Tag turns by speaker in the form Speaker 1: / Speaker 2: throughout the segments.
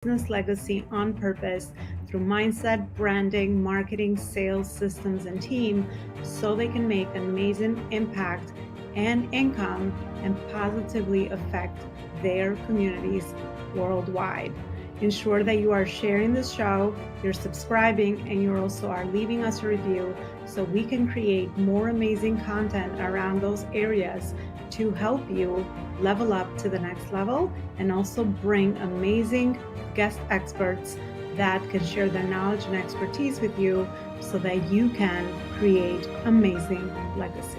Speaker 1: business legacy on purpose through mindset, branding, marketing, sales, systems, and team so they can make an amazing impact and income and positively affect their communities worldwide. Ensure that you are sharing this show, you're subscribing, and you also are leaving us a review so we can create more amazing content around those areas to help you level up to the next level and also bring amazing guest experts that can share their knowledge and expertise with you so that you can create amazing legacy.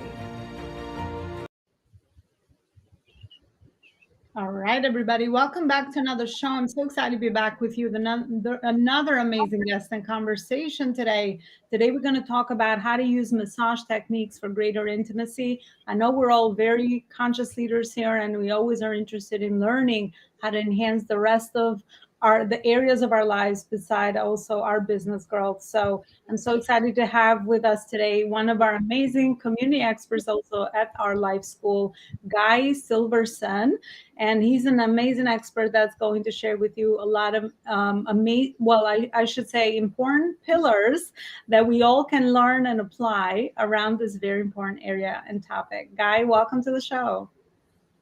Speaker 1: All right, everybody, welcome back to another show. I'm so excited to be back with you. Another amazing guest and conversation today. Today, we're going to talk about how to use massage techniques for greater intimacy. I know we're all very conscious leaders here, and we always are interested in learning how to enhance the rest of the areas of our lives beside also our business growth. So I'm so excited to have with us today one of our amazing community experts also at our life school, Guy Siverson. And he's an amazing expert that's going to share with you a lot of I should say important pillars that we all can learn and apply around this very important area and topic. Guy, welcome to the show.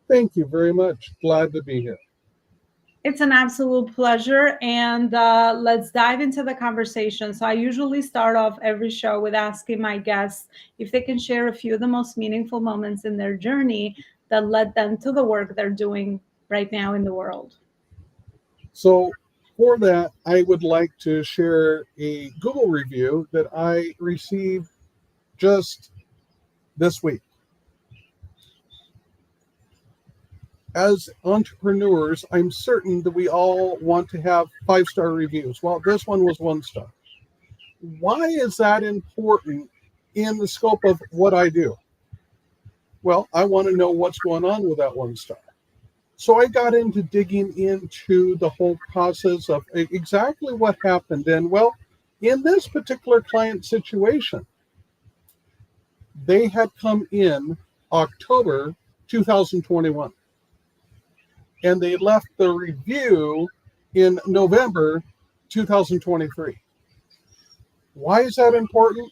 Speaker 2: Thank you very much. Glad to be here.
Speaker 1: It's an absolute pleasure. And let's dive into the conversation. So I usually start off every show with asking my guests if they can share a few of the most meaningful moments in their journey that led them to the work they're doing right now in the world.
Speaker 2: So for that, I would like to share a Google review that I received just this week. As entrepreneurs, I'm certain that we all want to have 5-star reviews. Well, this one was 1 star. Why is that important in the scope of what I do? Well, I want to know what's going on with that 1 star. So I got into digging into the whole process of exactly what happened. And well, in this particular client situation, they had come in October 2021. And they left the review in November 2023. Why is that important?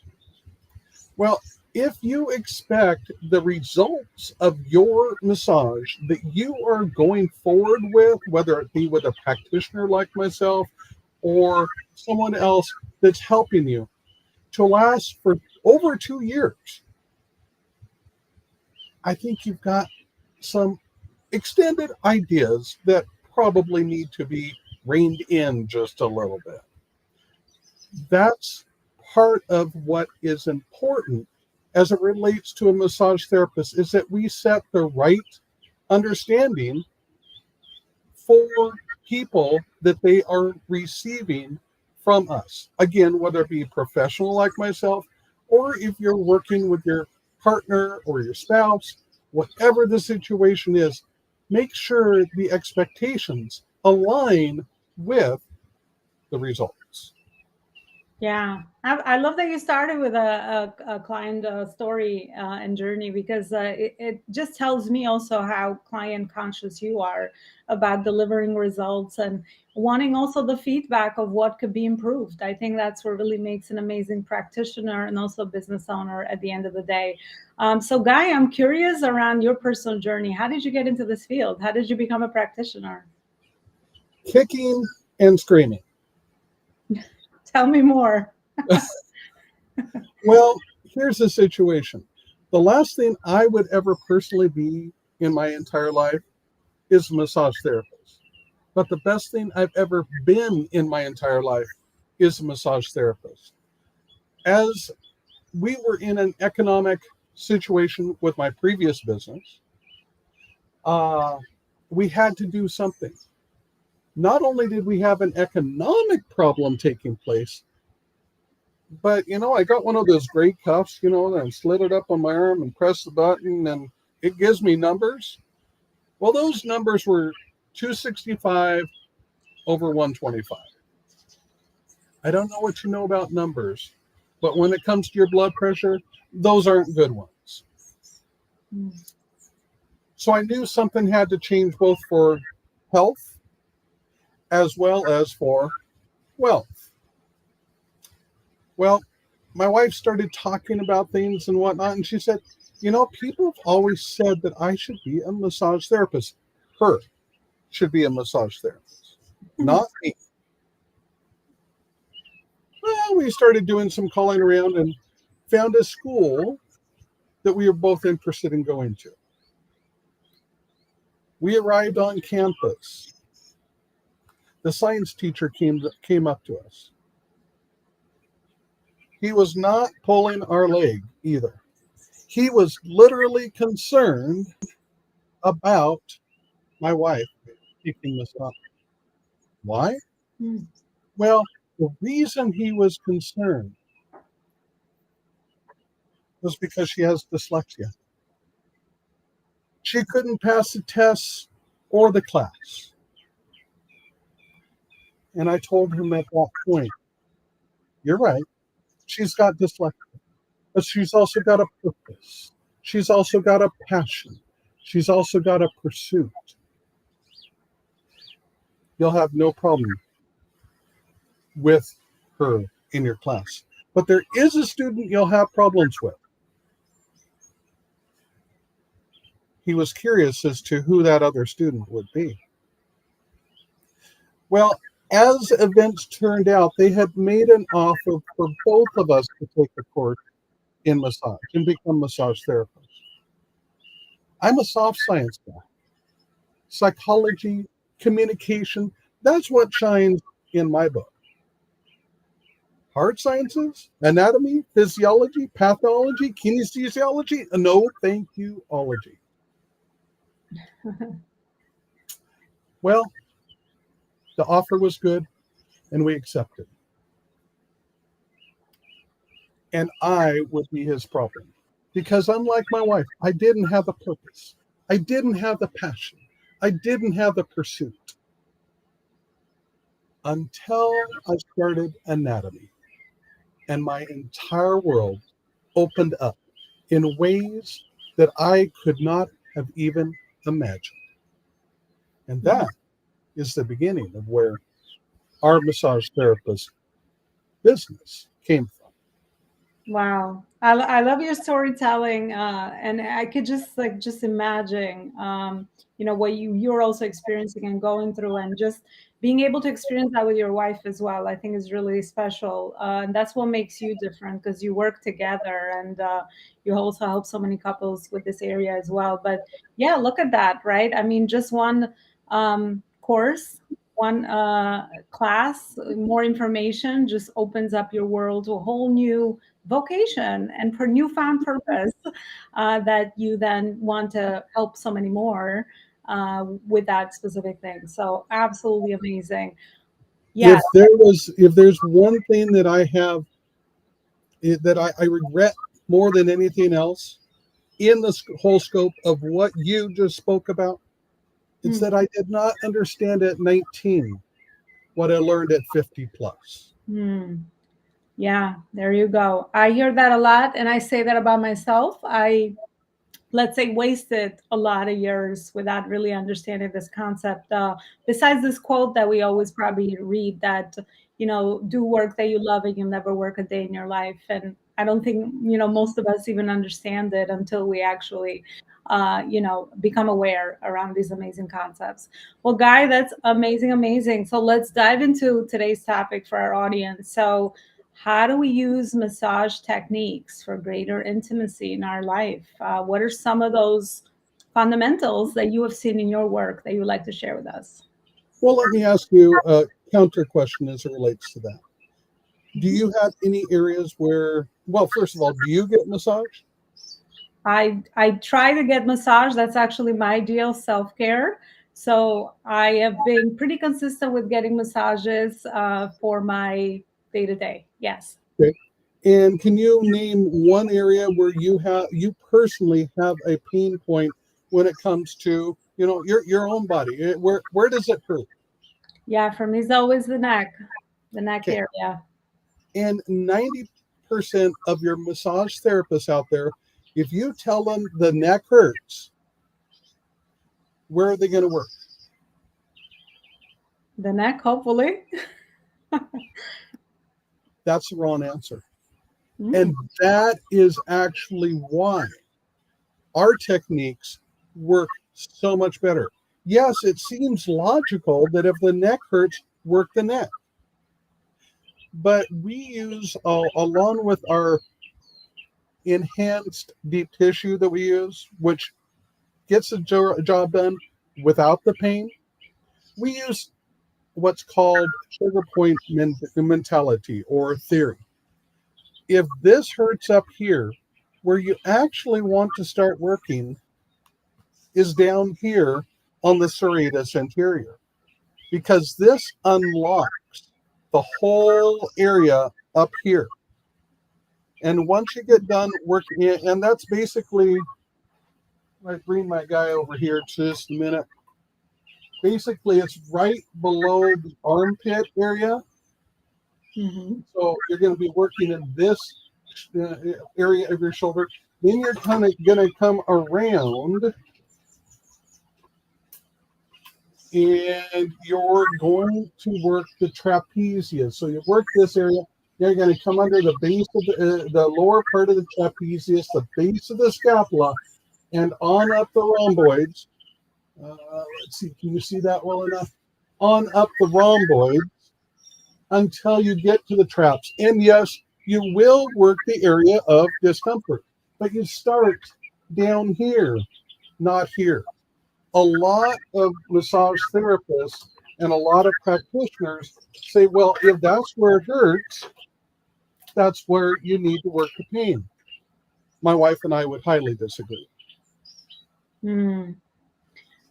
Speaker 2: Well, if you expect the results of your massage that you are going forward with, whether it be with a practitioner like myself or someone else that's helping you, to last for over 2 years, I think you've got some extended ideas that probably need to be reined in just a little bit. That's part of what is important as it relates to a massage therapist, is that we set the right understanding for people that they are receiving from us. Again, whether it be a professional like myself, or if you're working with your partner or your spouse, whatever the situation is, make sure the expectations align with the results.
Speaker 1: Yeah, I love that you started with a client story and journey, because it just tells me also how client conscious you are about delivering results and wanting also the feedback of what could be improved. I think that's what really makes an amazing practitioner and also business owner at the end of the day. So Guy, I'm curious around your personal journey. How did you get into this field? How did you become a practitioner?
Speaker 2: Kicking and screaming.
Speaker 1: Tell me more.
Speaker 2: Well, here's the situation. The last thing I would ever personally be in my entire life is a massage therapist. But the best thing I've ever been in my entire life is a massage therapist. As we were in an economic situation with my previous business, we had to do something. Not only did we have an economic problem taking place, but, I got one of those gray cuffs, and slid it up on my arm and press the button and it gives me numbers. Well, those numbers were 265 over 125. I don't know what you know about numbers, but when it comes to your blood pressure, those aren't good ones. So I knew something had to change both for health as well as for wealth. Well, my wife started talking about things and whatnot, and she said, people have always said that I should be a massage therapist. Her should be a massage therapist, not me. Well, we started doing some calling around and found a school that we were both interested in going to. We arrived on campus. The science teacher came up to us. He was not pulling our leg either. He was literally concerned about my wife picking this up. Why?
Speaker 1: Hmm.
Speaker 2: Well, the reason he was concerned was because she has dyslexia. She couldn't pass the tests or the class. And I told him at that point, you're right. She's got dyslexia, but she's also got a purpose. She's also got a passion. She's also got a pursuit. You'll have no problem with her in your class. But there is a student you'll have problems with. He was curious as to who that other student would be. Well, as events turned out, they had made an offer for both of us to take a course in massage and become massage therapists. I'm a soft science guy. Psychology, communication, that's what shines in my book. Hard sciences, anatomy, physiology, pathology, kinesiology, no thank you, ology. Well, the offer was good and we accepted. And I would be his problem. Because unlike my wife, I didn't have a purpose. I didn't have the passion. I didn't have the pursuit. Until I started anatomy. And my entire world opened up in ways that I could not have even imagined. And that is the beginning of where our massage therapist business came from.
Speaker 1: Wow. I love your storytelling. And I could just imagine, what you're also experiencing and going through, and just being able to experience that with your wife as well, I think is really special. And that's what makes you different, because you work together, and you also help so many couples with this area as well. But yeah, look at that, right? I mean, just one course, one class, more information just opens up your world to a whole new vocation and for newfound purpose, that you then want to help so many more with that specific thing. So absolutely amazing. Yeah.
Speaker 2: If there's one thing that I have that I regret more than anything else in the whole scope of what you just spoke about, it's that I did not understand at 19 what I learned at 50 plus.
Speaker 1: Hmm. Yeah, there you go. I hear that a lot, and I say that about myself. I, let's say, wasted a lot of years without really understanding this concept. Besides this quote that we always probably read, that, do work that you love and you'll never work a day in your life. And I don't think, most of us even understand it until we actually, become aware around these amazing concepts. Well, Guy, that's amazing, amazing. So let's dive into today's topic for our audience. So, how do we use massage techniques for greater intimacy in our life? What are some of those fundamentals that you have seen in your work that you would like to share with us?
Speaker 2: Well, let me ask you a counter question as it relates to that. Do you have any areas where, well, first of all, do you get massage?
Speaker 1: I try to get massage. That's actually my ideal self-care. So I have been pretty consistent with getting massages for my day-to-day. Yes.
Speaker 2: Okay. And can you name one area where you personally have a pain point when it comes to, your own body? Where does it hurt?
Speaker 1: Yeah, for me, it's always the neck
Speaker 2: Okay.
Speaker 1: area.
Speaker 2: And 90% of your massage therapists out there, if you tell them the neck hurts, where are they going to work?
Speaker 1: The neck, hopefully.
Speaker 2: That's the wrong answer.
Speaker 1: Mm.
Speaker 2: And that is actually why our techniques work so much better. Yes, it seems logical that if the neck hurts, work the neck. But we use, along with our enhanced deep tissue that we use, which gets the job done without the pain, we use what's called trigger point mentality or theory. If this hurts up here, where you actually want to start working is down here on the serratus anterior, because this unlocks the whole area up here. And once you get done working, and that's basically, I bring my guy over here just a minute. Basically, it's right below the armpit area.
Speaker 1: Mm-hmm.
Speaker 2: So you're going to be working in this area of your shoulder. Then you're kind of going to come around and you're going to work the trapezius. So you work this area. You're going to come under the base of the lower part of the trapezius, the base of the scapula, and on up the rhomboids. Let's see, can you see that well enough? On up the rhomboids until you get to the traps. And yes, you will work the area of discomfort, but you start down here, not here. A lot of massage therapists and a lot of practitioners say, well, if that's where it hurts, that's where you need to work the pain. My wife and I would highly disagree.
Speaker 1: Mm.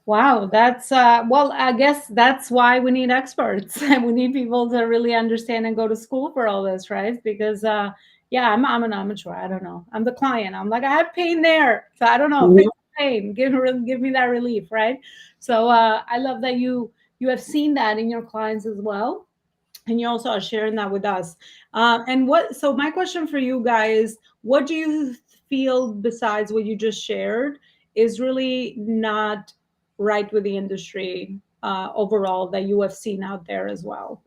Speaker 1: Wow, that's well, I guess that's why we need experts. We need people to really understand and go to school for all this, right? Because yeah, I'm an amateur. I don't know. I'm the client. I'm like, I have pain there. So I don't know. Fix the pain. Give me that relief, right? So I love that you have seen that in your clients as well. And you also are sharing that with us. And what, so my question for you guys, what do you feel besides what you just shared is really not right with the industry overall that you have seen out there as well?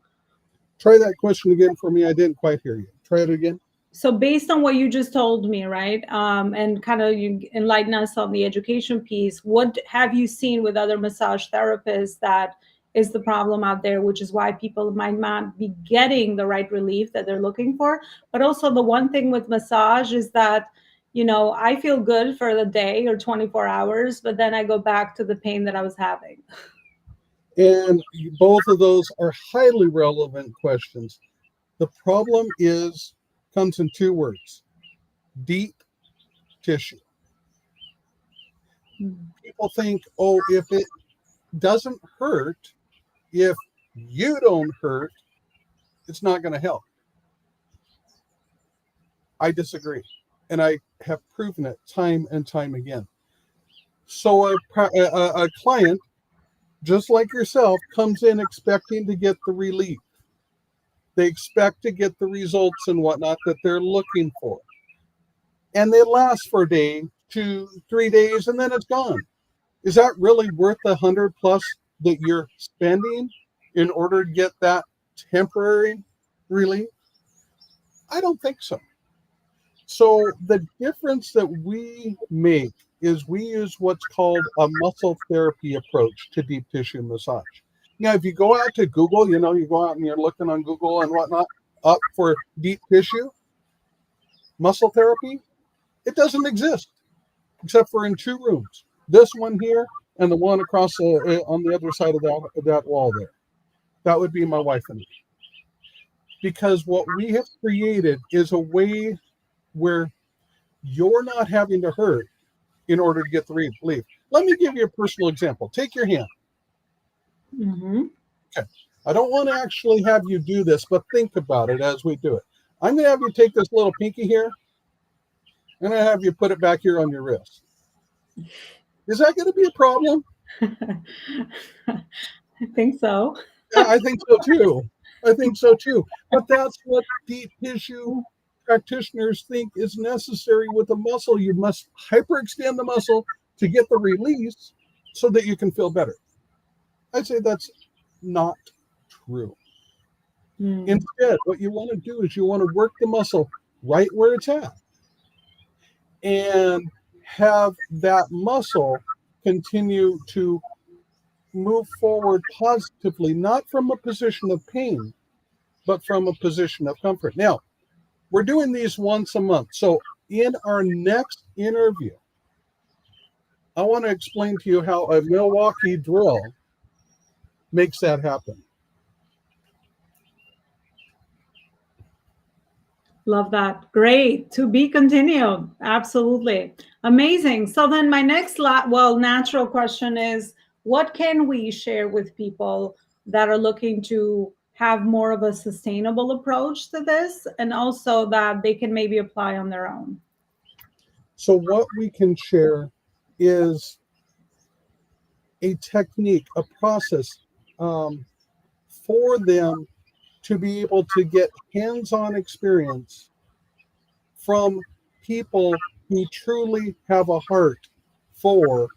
Speaker 2: Try that question again for me. I didn't quite hear you. Try it again.
Speaker 1: So based on what you just told me, right, and kind of you enlighten us on the education piece, what have you seen with other massage therapists that is the problem out there, which is why people might not be getting the right relief that they're looking for? But also the one thing with massage is that, you know, I feel good for the day or 24 hours, but then I go back to the pain that I was having.
Speaker 2: And both of those are highly relevant questions. The problem comes in two words: deep tissue. People think, oh, if it doesn't hurt, if you don't hurt, it's not going to help. I disagree. And I have proven it time and time again. So a client, just like yourself, comes in expecting to get the relief. They expect to get the results and whatnot that they're looking for. And they last for a day, 2, 3 days, and then it's gone. Is that really worth the 100 plus that you're spending in order to get that temporary relief? I don't think so. So the difference that we make is we use what's called a muscle therapy approach to deep tissue massage. Now, if you go out to Google, you go out and you're looking on Google and whatnot up for deep tissue muscle therapy, it doesn't exist except for in 2 rooms. This one here and the one across on the other side of that wall there. That would be my wife and me. Because what we have created is a way where you're not having to hurt in order to get the relief. Let me give you a personal example. Take your hand.
Speaker 1: Mm-hmm.
Speaker 2: Okay. I don't want to actually have you do this, but think about it as we do it. I'm going to have you take this little pinky here. I'm going to have you put it back here on your wrist. Is that going to be a problem?
Speaker 1: I think so.
Speaker 2: Yeah, I think so too. I think so too. But that's what deep tissue practitioners think is necessary with the muscle. You must hyperextend the muscle to get the release so that you can feel better. I'd say that's not through.
Speaker 1: Mm.
Speaker 2: Instead, what you want to do is you want to work the muscle right where it's at and have that muscle continue to move forward positively, not from a position of pain, but from a position of comfort. Now, we're doing these once a month. So in our next interview, I want to explain to you how a Milwaukee drill makes that happen.
Speaker 1: Love that. Great. To be continued. Absolutely. Amazing. So then my next natural question is, what can we share with people that are looking to have more of a sustainable approach to this, and also that they can maybe apply on their own?
Speaker 2: So what we can share is a technique, a process for them to be able to get hands-on experience from people who truly have a heart for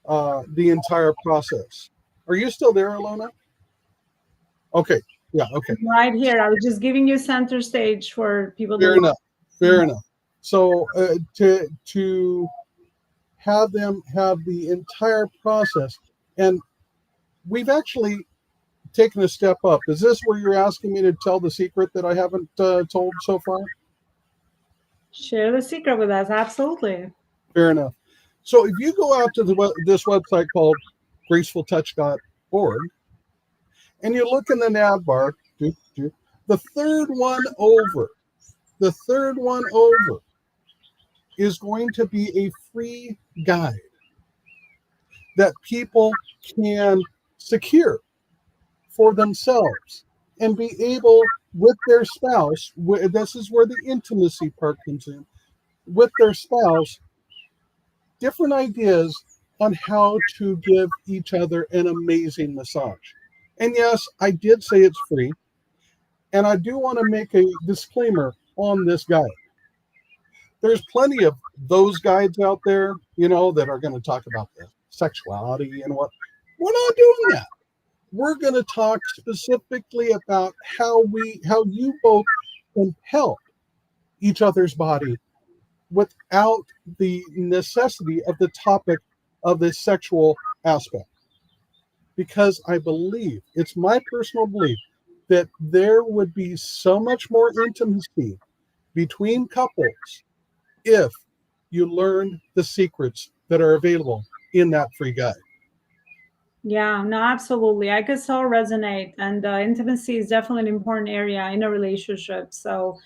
Speaker 2: the entire process. Are you still there, Elona? Okay. Yeah. Okay.
Speaker 1: Right here. I was just giving you center stage for people to
Speaker 2: Fair
Speaker 1: watch.
Speaker 2: enough. Fair enough. So to have them have the entire process, and we've actually taken a step up. Is this where you're asking me to tell the secret that I haven't told so far?
Speaker 1: Share the secret with us. Absolutely.
Speaker 2: Fair enough. So if you go out to this website called gracefultouch.org and you look in the nav bar, the third one over is going to be a free guide that people can secure for themselves and be able with their spouse. This is where the intimacy part comes in. With their spouse, different ideas on how to give each other an amazing massage. And yes, I did say it's free. And I do want to make a disclaimer on this guide. There's plenty of those guides out there, that are going to talk about the sexuality and what. We're not doing that. We're going to talk specifically about how you both can help each other's body without the necessity of the topic of the sexual aspect. Because I believe, it's my personal belief, that there would be so much more intimacy between couples if you learned the secrets that are available in that free guide.
Speaker 1: Yeah, no, absolutely. I could so resonate. And intimacy is definitely an important area in a relationship. So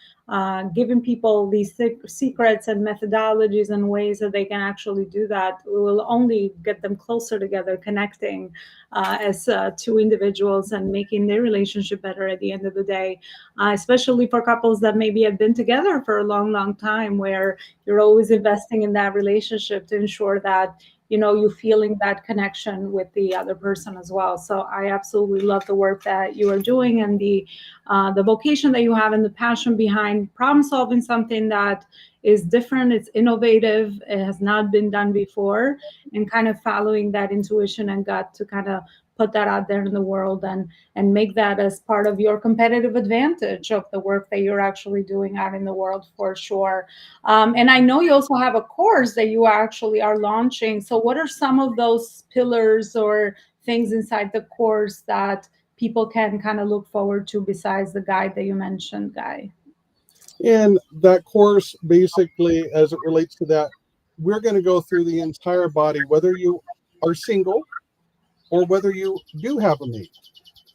Speaker 1: giving people these secrets and methodologies and ways that they can actually do that will only get them closer together, connecting as two individuals and making their relationship better at the end of the day, especially for couples that maybe have been together for a long, long time, where you're always investing in that relationship to ensure that you feeling that connection with the other person as well. So I absolutely love the work that you are doing, and the vocation that you have, and the passion behind problem solving something that is different, it's innovative, it has not been done before, and kind of following that intuition and gut to kind of put that out there in the world and make that as part of your competitive advantage of the work that you're actually doing out in the world, for sure. And I know you also have a course that you actually are launching. So what are some of those pillars or things inside the course that people can kind of look forward to besides the guide that you mentioned, Guy?
Speaker 2: And that course, basically, as it relates to that, we're going to go through the entire body, whether you are single or whether you do have a mate,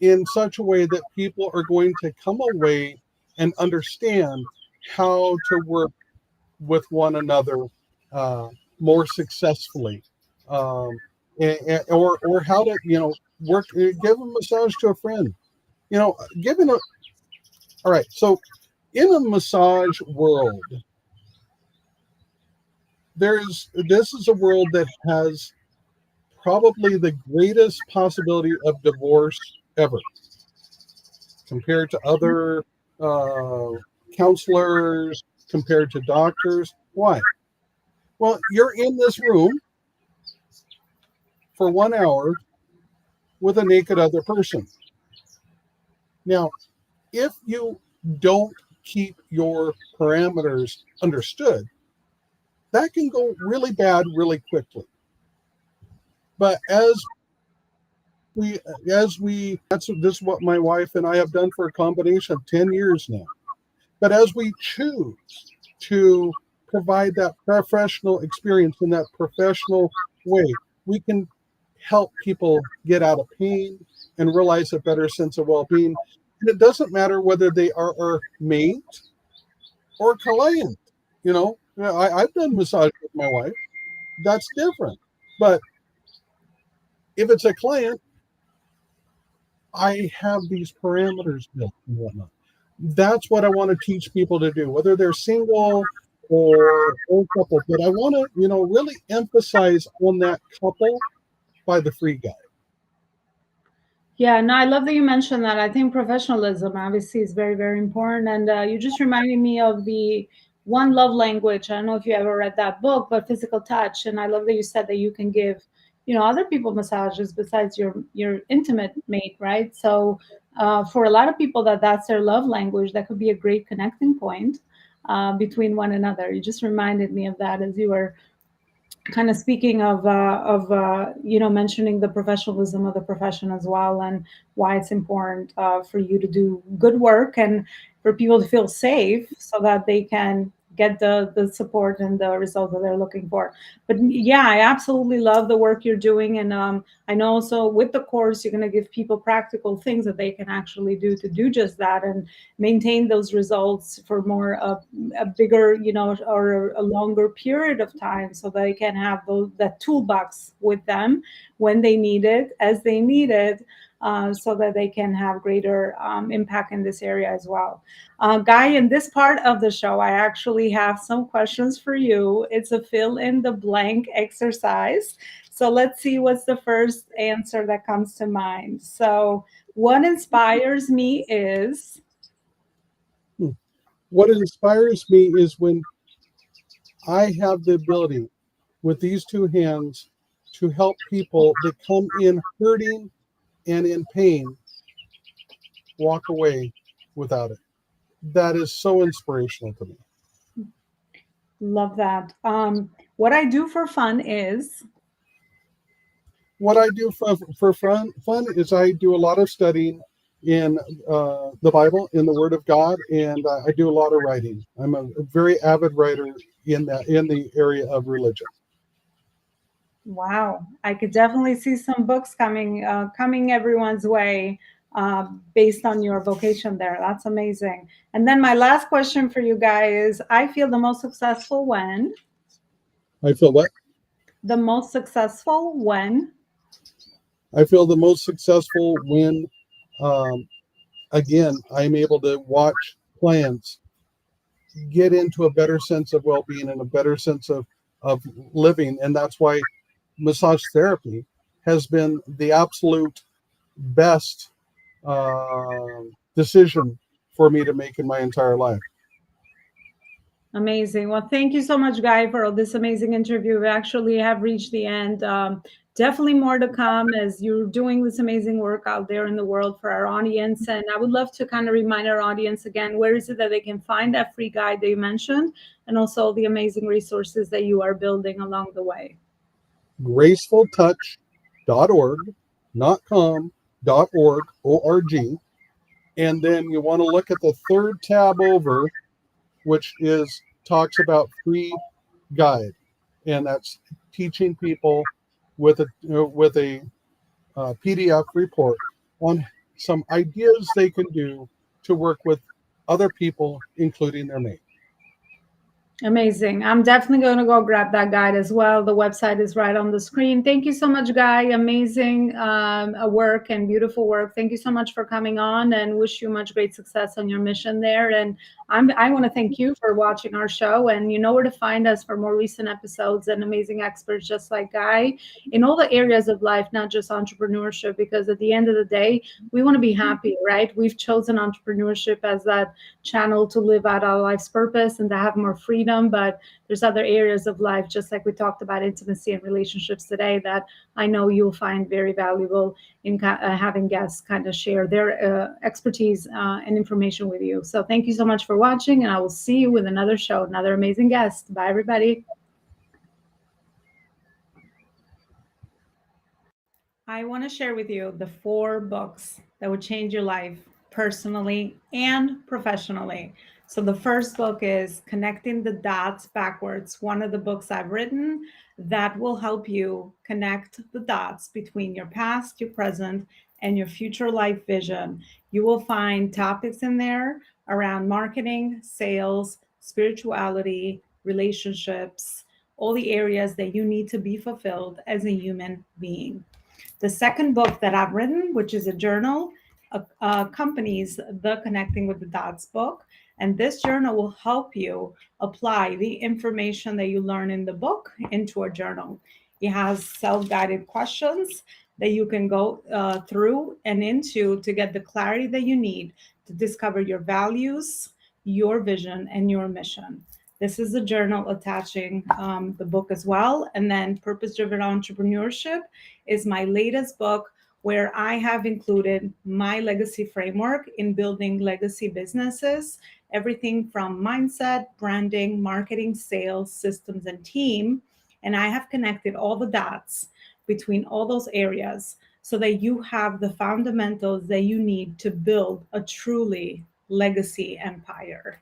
Speaker 2: in such a way that people are going to come away and understand how to work with one another more successfully, or how to work, give a massage to a friend, giving a. All right, so in a massage world, this is a world that has probably the greatest possibility of divorce ever, compared to other counselors, compared to doctors. Why? Well, you're in this room for 1 hour with a naked other person. Now, if you don't keep your parameters understood, that can go really bad really quickly. But we, this is what my wife and I have done for a combination of 10 years now. But as we choose to provide that professional experience in that professional way, we can help people get out of pain and realize a better sense of well-being. And it doesn't matter whether they are our mate or client. I've done massage with my wife. That's different. But if it's a client, I have these parameters built and whatnot. That's what I want to teach people to do, whether they're single or old couple. But I want to, really emphasize on that couple by the free guide.
Speaker 1: Yeah, no, I love that you mentioned that. I think professionalism obviously is very, very important. And you just reminded me of the One Love Language. I don't know if you ever read that book, but physical touch. And I love that you said that you can give, other people massages besides your intimate mate, right? So for a lot of people that's their love language, that could be a great connecting point between one another. You just reminded me of that as you were kind of speaking of mentioning the professionalism of the profession as well, and why it's important for you to do good work and for people to feel safe so that they can get the support and the results that they're looking for. But yeah, I absolutely love the work you're doing. And I know also with the course you're going to give people practical things that they can actually do to do just that and maintain those results for more a bigger, or a longer period of time, so they can have that toolbox with them when they need it, as they need it, so that they can have greater impact in this area as well. Guy, in this part of the show, I actually have some questions for you. It's a fill in the blank exercise. So let's see what's the first answer that comes to mind. So, what inspires me is.
Speaker 2: What inspires me is when I have the ability with these two hands to help people that come in hurting and in pain walk away without it. That is so inspirational to me.
Speaker 1: Love that. What I do for fun is.
Speaker 2: What I do for fun is I do a lot of studying in the Bible, in the Word of God, and I do a lot of writing. I'm a very avid writer in the area of religion.
Speaker 1: Wow, I could definitely see some books coming everyone's way based on your vocation there. That's amazing. And then my last question for you guys: I feel the most successful when.
Speaker 2: I feel what?
Speaker 1: The most successful when.
Speaker 2: I feel the most successful when, um, again, I'm able to watch clients get into a better sense of well-being and a better sense of living. And that's why massage therapy has been the absolute best decision for me to make in my entire life.
Speaker 1: Amazing. Well, thank you so much, Guy, for this amazing interview. We actually have reached the end. Definitely more to come as you're doing this amazing work out there in the world for our audience. And I would love to kind of remind our audience again, where is it that they can find that free guide that you mentioned, and also the amazing resources that you are building along the way.
Speaker 2: gracefultouch.org, not com.org, O-R-G. And then you want to look at the third tab over, which talks about free guide, and that's teaching people with a PDF report on some ideas they can do to work with other people, including their mate.
Speaker 1: Amazing. I'm definitely going to go grab that guide as well. The website is right on the screen. Thank you so much, Guy. Amazing work and beautiful work. Thank you so much for coming on, and wish you much great success on your mission there. And I want to thank you for watching our show. And you know where to find us for more recent episodes and amazing experts just like Guy in all the areas of life, not just entrepreneurship, because at the end of the day, we want to be happy, right? We've chosen entrepreneurship as that channel to live out our life's purpose and to have more freedom freedom, but there's other areas of life, just like we talked about intimacy and relationships today, that I know you'll find very valuable in having guests kind of share their expertise and information with you. So thank you so much for watching, and I will see you with another show, another amazing guest. Bye, everybody. I want to share with you the 4 books that would change your life personally and professionally. So, the first book is Connecting the Dots Backwards, one of the books I've written that will help you connect the dots between your past, your present, and your future life vision. You will find topics in there around marketing, sales, spirituality, relationships, all the areas that you need to be fulfilled as a human being. The second book that I've written, which is a journal, accompanies the Connecting with the Dots book. And this journal will help you apply the information that you learn in the book into a journal. It has self-guided questions that you can go through and into to get the clarity that you need to discover your values, your vision, and your mission. This is a journal attaching the book as well. And then Purpose Driven Entrepreneurship is my latest book, where I have included my legacy framework in building legacy businesses, everything from mindset, branding, marketing, sales, systems, and team. And I have connected all the dots between all those areas so that you have the fundamentals that you need to build a truly legacy empire.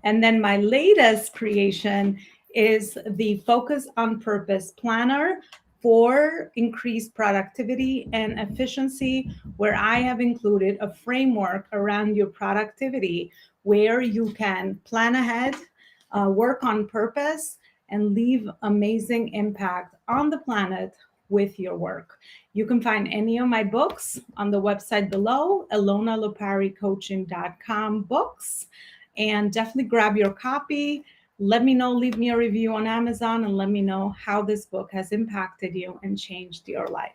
Speaker 1: And then my latest creation is the Focus on Purpose Planner for increased productivity and efficiency, where I have included a framework around your productivity where you can plan ahead, work on purpose, and leave amazing impact on the planet with your work. You can find any of my books on the website below, elonaloparicoaching.com books. And definitely grab your copy. Let me know, leave me a review on Amazon, and let me know how this book has impacted you and changed your life.